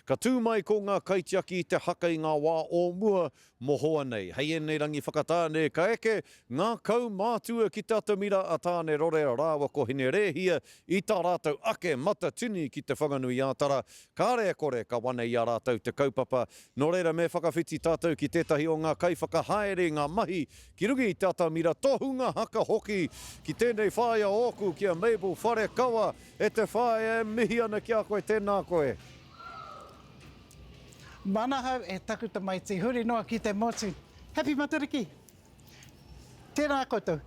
Ka tū mai ko ngā kaitiaki te haka i ngā wā o mua mohoa nei. Hei e nei rangi whakatāne ka eke, ngā kau mātua ki te atamira a tāne rore rāwa ko hine rehia i tā rātou ake mata tini ki te whanganui ātara. Ka rea kore ka wane i a rātou te kaupapa. Nō reira me whakawhiti tātou ki tētahi o ngā kai whakahaere ngā mahi ki rungi i te atamira tohunga haka hoki ki tēnei whāia oku ki a Mabel Whare Kawa e te whāia mihi ana ki a koe tēnā koe. Mana hau e takuta mai te huri noa ki te motu. Happy Matariki. Tēnā koutou.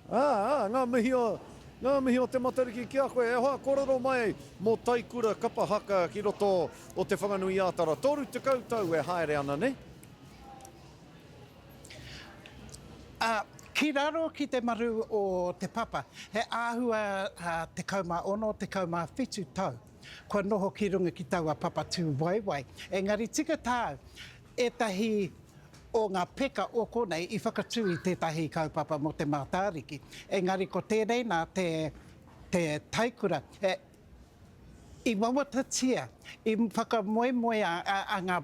Ngā mihi o te Matariki ki a koe. E hoa kororo mai mō taikura kapa haka ki roto o te whanganui ātara. Toru te koutou e haere ana, ne? Ki raro ki te maru o te papa, he āhua te kaumā ono, te kaumā whitu tau. Kua noho ki runga ki taua papa tū waiwai. Engari tika tāu, etahi o ngā peka o konei i whakatū i tētahi kaupapa mo te mātāriki. Engari ko tēnei nā te taikura. I wawatatia, i whakamoemoe a ngā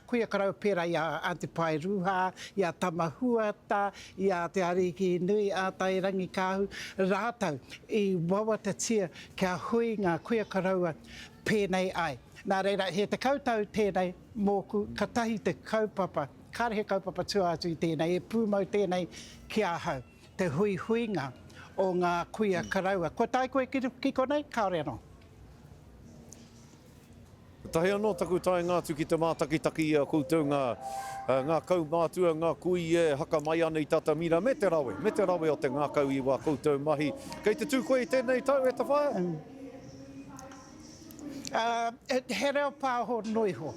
kuia karau pera i a Antipai Ruha, i a Tamahuata, i a te Ariki Nui, a Tai Rangi Kāhu, rātau i wawatatia kia hui ngā kuia karaua pēnei ai. Nā reira, he te kautau tēnei mōku, ka tahi te kaupapa, kārehe kaupapa tuātu i tēnei, e pūmau tēnei ki a hau, te hui huinga o ngā kuia karaua. Ko tai koe ki konei, kaore anō. Tahi anō taku tae ngātu ki te mātakitaki a koutou ngā kau mātua, ngā kui e haka mai ana i tatamira. Me te rawe o te ngā kau i wā koutou mahi. Kei te tū koe i tēnei tau e ta whaia? He reo pāho noiho.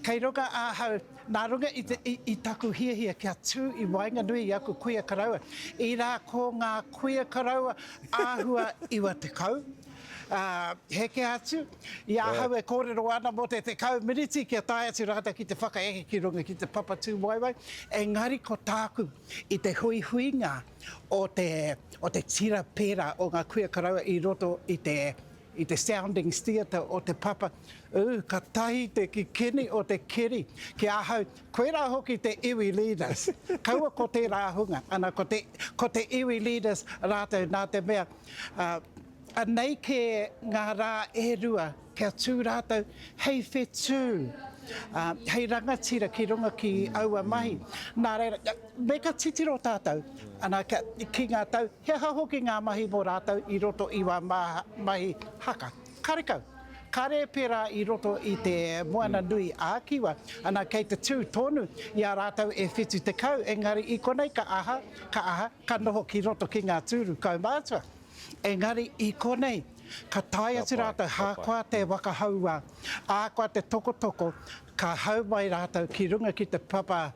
Kei roga āhau, nā runga i taku hiahia kia tū i wainga nui i aku kuia karaua. I rā ko ngā kuia karaua āhua iwa te kau. Heke atu, i ahau e kōrero ana mo te kau miniti kia tae atu rata ki te whakaeke ki runga ki te papa tū waiwai. Engari ko tāku i te hui huinga o te tira pera o ngā kuia karaua i roto i te sounding theatre o te papa. Ka tahi te kikini o te kiri. Ki ahau, koe rā hoki te iwi leaders. Kaua ko te rāhunga, ana ko te iwi leaders rātou nā te mea. Nei ke ngā rā e rua, kia tū rātou, hei whetū, hei rangatira ki runga ki aua mahi. Nā reira, me ka titiro tātou, ana ki ngā tau, he hahoki ngā mahi mō rātou i roto i wā mahi haka. Karekau, kare pera i roto i te moana nui ākiwa, ana kei te tū tonu i a rātou e whetu te kau, engari i konei ka aha, ka noho ki roto ki ngā tūru kaumātua. Engari i konei, ka tae atu rātou hākua te wakahaua, ākua te tokotoko, ka hau mai rātou ki runga ki te papa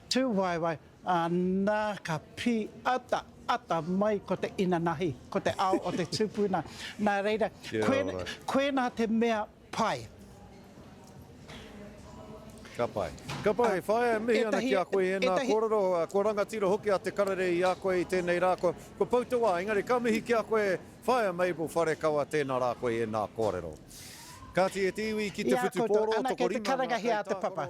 tū waiwai, nā ka pi ata mai ko te inanahi, ko te ao o te tūpuna. Nā reira, koe nā te mea pai. Ka pai, whaia mihi ana ki a koe e nā kororo, ko rangatira hoki a te karare i a koe i tēnei rā koe. Ko pautawa, engari ka mihi ki a koe, whaia Mabel Whare Kawa tēnā rā koe e nā kōrero. Ka te iwi ki te whutuporo, ana kei te karangahi a te papa.